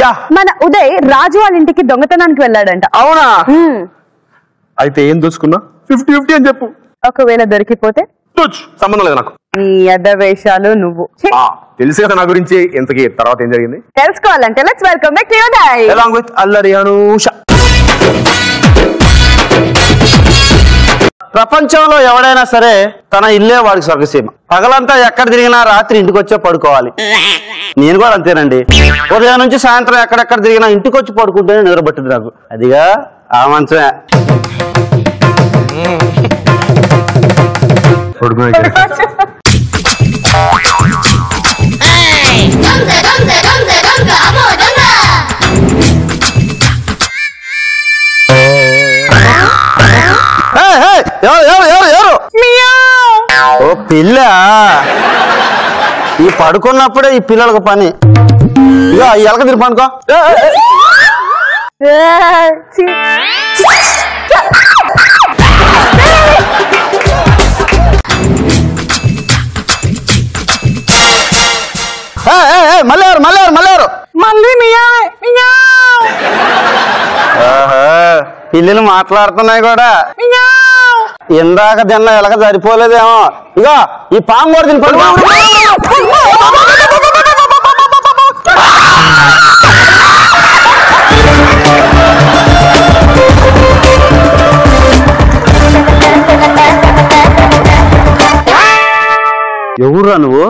భయ్యా మన ఉదయ్ రాజు వాళ్ళ ఇంటికి దొంగతనానికి వెళ్ళాడంట. అవునా? అయితే ఏం దోచుకున్నా 50-50 అని చెప్పు. ఒకవేళ దొరికిపోతే సంబంధం లేదు నాకు. నీ అదవేశాలు నువ్వు తెలుసు కదా నా గురించి. ఎంతకి తర్వాత ఏం జరిగింది తెలుసుకోవాలంటే let's welcome back to Uday along with అల్లరి అనూష. ప్రపంచంలో ఎవడైనా సరే తన ఇల్లే వాడికి స్వర్గసీమ. పగలంతా ఎక్కడ తిరిగినా రాత్రి ఇంటికి వచ్చే పడుకోవాలి. నేను కూడా అంతేనండి. ఉదయం నుంచి సాయంత్రం ఎక్కడెక్కడ తిరిగినా ఇంటికి వచ్చి పడుకుంటేనే నిద్రపట్టింది నాకు. అదిగా ఆ మంచమే. ఓ పిల్ల, ఈ పడుకున్నప్పుడే ఈ పిల్లలకు పని. ఇక ఎలక తిరిగి పనుకో. పిల్లలు మాట్లాడుతున్నాయి కూడా. ఇందాక తిన్న ఎలక సరిపోలేదేమో. ఇగో ఈ పాము కూడా తిని పడుకో. ఎవరురా నువ్వు?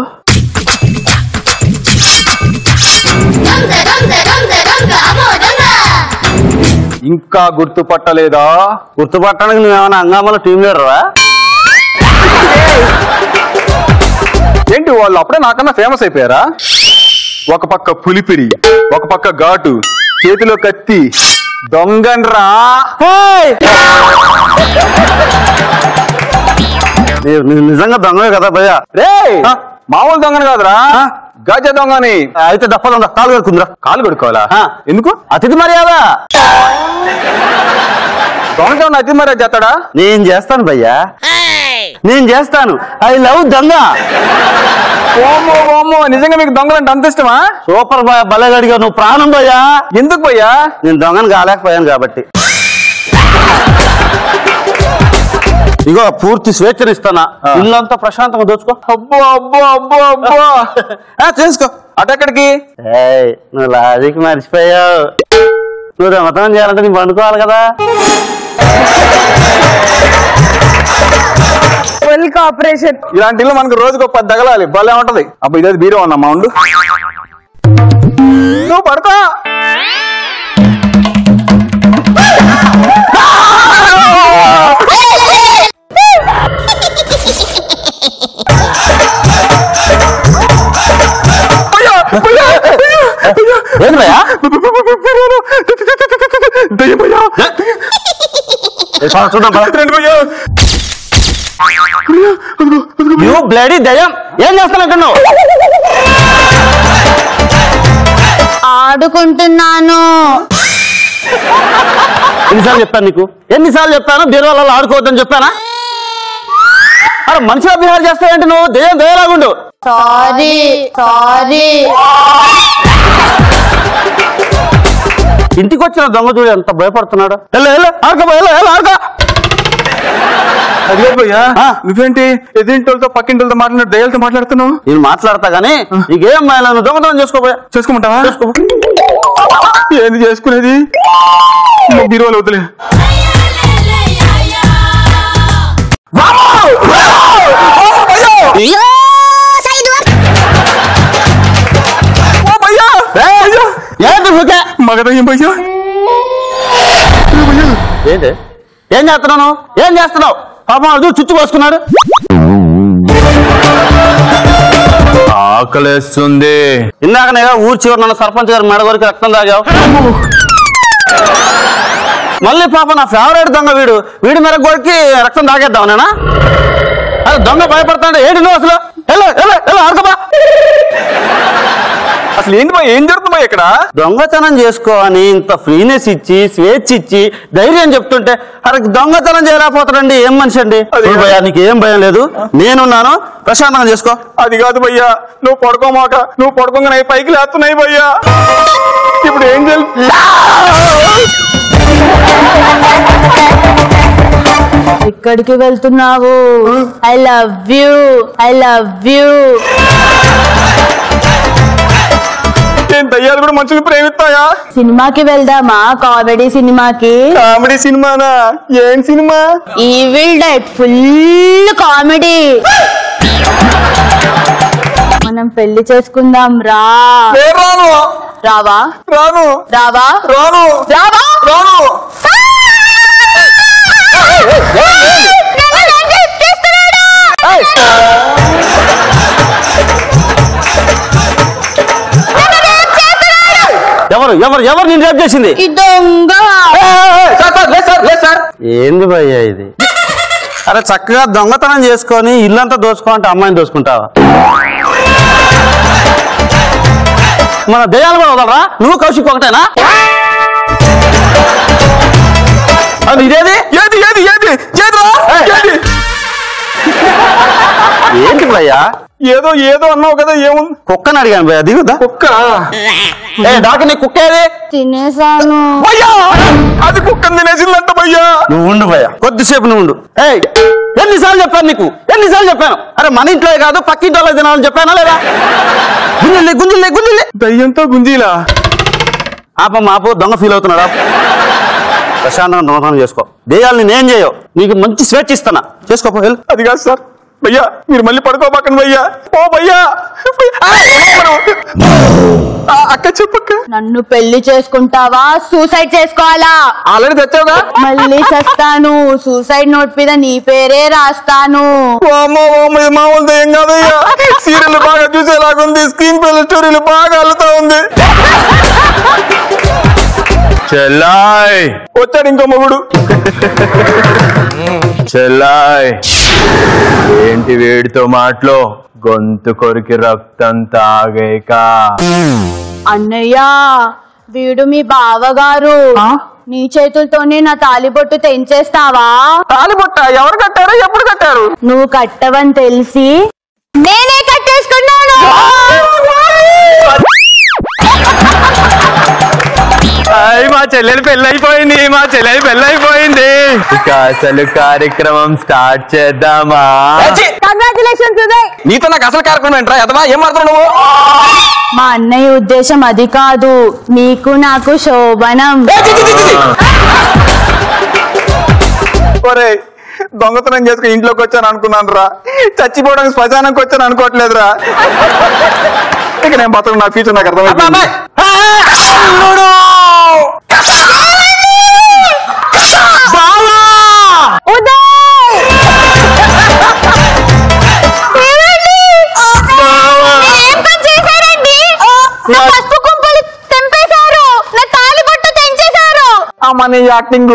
ఇంకా గుర్తుపట్టలేదా? గుర్తుపట్టడానికి నువ్వేమన్నా హంగామాలో టీం లీడరా? ఏంటి వాళ్ళు అప్పుడే నాకన్నా ఫేమస్ అయిపోయారా? ఒక పక్క పులిపిరి, ఒక పక్క ఘాటు, చేతిలో కత్తి, దొంగన్రా. నిజంగా దొంగ కదా భయ్యా? రే మామూలు దొంగను కాదురా, గజ దొంగని. అయితే దప్పదా కాలు కడుకుందిరా. కాలు కొడుకోవాలా? ఎందుకు? అతిథి మర్యాద. దొంగ అతిథి మర్యాద చేస్తాడా? నేను చేస్తాను భయ్యా, నేను చేస్తాను. ఐ లవ్ దొంగ. ఓమో ఓమో, నిజంగా మీకు దొంగలంటే అంత ఇష్టమా? సూపర్ భయ్యా, భలేగడిగా. నువ్వు ప్రాణం భయ్యా. ఎందుకు భయ్యా? నేను దొంగను కాలేకపోయాను కాబట్టి. ఇగో పూర్తి స్వేచ్ఛనిస్తానా. ఇల్లంతా ప్రశాంతంగా దోచుకో. అబ్బో అబ్బో అబ్బో అబ్బో చేసుకో. అటెక్కడికి? నువ్వు లాజిక్ మర్చిపోయావు. నువ్వు దొంగతనం చేయాలంటే నేను పండుకోవాలి కదా. Full cooperation. ఇలాంటి ఇల్లు మనకు రోజుకు 10 తగలాలి. భలే ఉంటది. అబ్బా ఇదేది బీరో అన్నమ్మా. ఉండు నువ్వు పడతా. దయ్యం ఏం చేస్తాను? నువ్వు ఆడుకుంటున్నాను. ఎన్నిసార్లు చెప్తాను నీకు? ఎన్నిసార్లు చెప్తాను బీరువాళ్ళలో ఆడుకోవద్దని చెప్పానా? అరే మంచిగా బిహేవ్ చేస్తావేంటి నువ్వు? దయ్యం దయ్యలాగుండు. Sorry sorry. ఇంటికి వచ్చిన దొంగ చూడు ఎంత భయపడుతున్నాడు. ఆడుకో. అదే భయ్యా, నువ్వేంటి ఎదింటోళ్ళతో పక్కింటోళ్ళతో మాట్లాడిన దయ్యాలతో మాట్లాడుతున్నావు? నేను మాట్లాడతా గానీ నీకేం భయం? నువ్వు దొంగతనం చేసుకోబోయా. చేసుకోమంటావా? ఏంది చేసుకునేది? బీరువాలు వదిలే. మగదయ్యం భయ్యా. ఏంటి ఏం చేస్తున్నావు? ఏం చేస్తున్నావు? పాపం అర్జున్ చుచ్చు పోసుకున్నాడు. ఆకలేస్తుంది. ఇందాకనే ఊరు చివరి నన్ను సర్పంచ్ గారు మెడ కొరికి రక్తం తాగావు. మళ్ళీ పాప నా ఫేవరెట్ దొంగ వీడి మెడ కొరికి రక్తం తాగేద్దాం నేనా? అరే దొంగ భయపడతాడు ఏంటి నువ్వు అసలు? ఆడుకోబా. అసలు ఏంటి బా, ఏం జరుగుతుందా ఇక్కడ? దొంగతనం చేసుకో అని ఇంత ఫ్రీనెస్ ఇచ్చి స్వేచ్ఛ ఇచ్చి ధైర్యం చెప్తుంటే అరే దొంగతనం చేయలేకపోతాడండి. ఏం మనిషి అండి భయ్యా? నీకు ఏం భయం లేదు, నేనున్నాను, ప్రశాంతంగా చేసుకో. అది కాదు భయ్యా, నువ్వు పడుకోమాక. నువ్వు పడుకోగానే పైకి లేస్తున్నాయి భయ్యా. ఇప్పుడు ఏం చేయాలి? ఎక్కడికి వెళ్తున్నావు? I love you, I love you. దయ్యాలు కూడా మనుషులు ప్రేమిస్తాయా? సినిమాకి వెళ్దామా? కామెడీ సినిమాకి. కామెడీ సినిమానా? ఏం cinema? Evil dead, full comedy. మనం పెళ్లి చేసుకుందాం రా. రాను. రావా? రాను. రావా? రాను. రావా? రాను. ఎవరు ఎవరు ఎవరు నేను రేపు చేసింది? ఈ దొంగ. ఏంది భయ్యా ఇది? అరే చక్కగా దొంగతనం చేసుకొని ఇల్లంతా దోచుకోవాలంటే అమ్మాయిని దోచుకుంటావా? మన దయ్యాలు కూడా వదలరా? నువ్వు కౌశిక్ ఒకటేనా? అది ఇదేది? ఏది ఏది ఏది ఏది? ఏంటి భయ్యా? ఏదో ఏదో అన్నావు కదా, ఏముంది? కుక్కని అడిగాను భయ్యా, దిగుదా? కుక్క? డాక్టర్ నీ కుక్క ఏది? తినేసాను. భయ్యా, అది కుక్కని తినేసిందంట భయ్యా. నువ్వు ఉండు భయ్యా, కొద్దిసేపు నువ్వు ఉండు. ఎన్నిసార్లు చెప్పాను నీకు? ఎన్నిసార్లు చెప్పాను? అరే మన ఇంట్లో కాదు పక్కింటి వాళ్ళకి తినాలని చెప్పానా లేదా? గుంజుల్లి గుంజుల్లి గుంజుల్లి. దయ్యంతో గుంజీలా? ఆపు దొంగ ఫీల్ అవుతున్నాడా? ప్రశాంతంగా దొంగతనం చేసుకో. దెయ్యాలని నేనేం చేయవు, నీకు మంచి స్వేచ్ఛ ఇస్తానా, చేసుకోపో. అది కాదు సార్. భయ్యా మీరు మళ్ళీ పడుకోబాకండి భయ్యా. ఓ భయ్యా. అక్క చెప్పక్క. నన్ను పెళ్లి చేసుకుంటావా? సూసైడ్ చేసుకోవాలా? ఆల్రెడీ తెచ్చావుగా. మళ్ళీ చేస్తాను. సూసైడ్ నోట్ మీద నీ పేరే రాస్తాను. మామూలు ఏం కాదయ్యా. సీరియల్ బాగా చూసేలాగుంది, స్క్రీన్ ప్లే స్టోరీలు బాగా అల్లుతా ఉంది. చెల్లాయ్ వచ్చాడు ఇంకో మొగుడు. చెల్లాయ్ ఏంటి వేడితో మాటలో? గొంతు కొరికి రక్తం తాగేక. అన్నయ్య వీడు మీ బావగారు. నీ చేతులతోనే నా తాలిబొట్టు తెంచేస్తావా? తాలిబొట్ట ఎవరు కట్టారు? ఎప్పుడు కట్టారు? నువ్వు కట్టవని తెలిసి నేనే కట్టేసుకున్నాను. మా చెల్లెలు పెళ్ళైపోయింది. మా చెల్లెలు పెళ్ళైపోయింది. ఇక అసలు కార్యక్రమం స్టార్ట్ చేద్దామా? కంగ్రాచులేషన్స్ ఉదయ్. నీతో నాకు అసలు కార్యక్రమం ఏంట్రా? ఎదవా ఏం మాత్రం నువ్వు? మా అన్నయ్య ఉద్దేశం అది కాదు, నీకు నాకు శోభనం. ఒరే దొంగతనం చేసుకుని ఇంట్లోకి వచ్చాను అనుకున్నాను రా. చచ్చిపోవడానికి శ్మశానానికి వచ్చాను అనుకోవట్లేదురా. ఇక నేను బతకను, నా ఫ్యూచర్ నాకు అర్థమైంది. అమ్మని యాక్టింగ్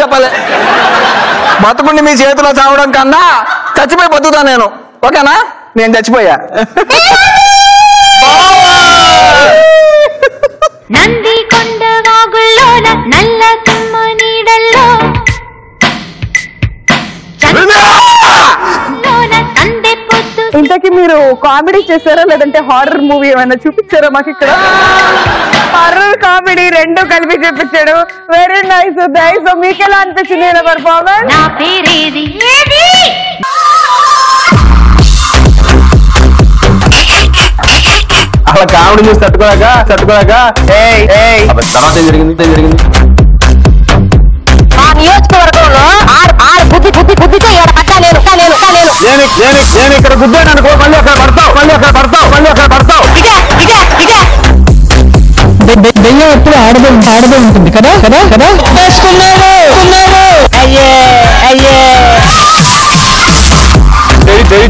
చెప్పాలి. బతుకుండి మీ చేతిలో చావడం కన్నా చచ్చిపోయి బతుకుతా నేను. ఓకేనా? నేను చచ్చిపోయా. నంది కొండ వాగుల్లోన నల్ల తుమ్మ నీడల్లో ఇంతకీ మీరు కామెడీ చేశారా లేదంటే హారర్ మూవీ ఏమైనా చూపించారా మాకు? ఇక్కడ హారర్ కామెడీ రెండు కలిపి చూపించాడు. Very nice Uday. సో మీకు ఎలా అనిపించింది ఇలా పర్ఫార్మెన్స్? నా పేరేది అలా కామెడీ చూసి తట్టుకోలేక తర్వాత జరిగింది. ఆ నియోజకవర్గంలో బుద్ధితో నేను ఇక్కడ గుద్దాను అనుకో, మళ్ళీ అక్కడ పడతావు. దెయ్యం ఎప్పుడు ఆడదే ఉంటుంది కదా.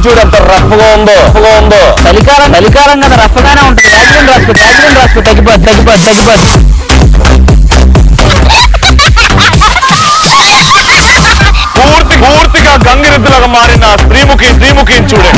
చూడు అంత రఫ్గా ఉందో. చలికాలం కదా రఫ్గానే ఉంటుంది. రాజులను రాసుకో తగ్గిపోద్ది. పూర్తిగా గంగిరెద్దులాగా మారిన శ్రీముఖి చూడే.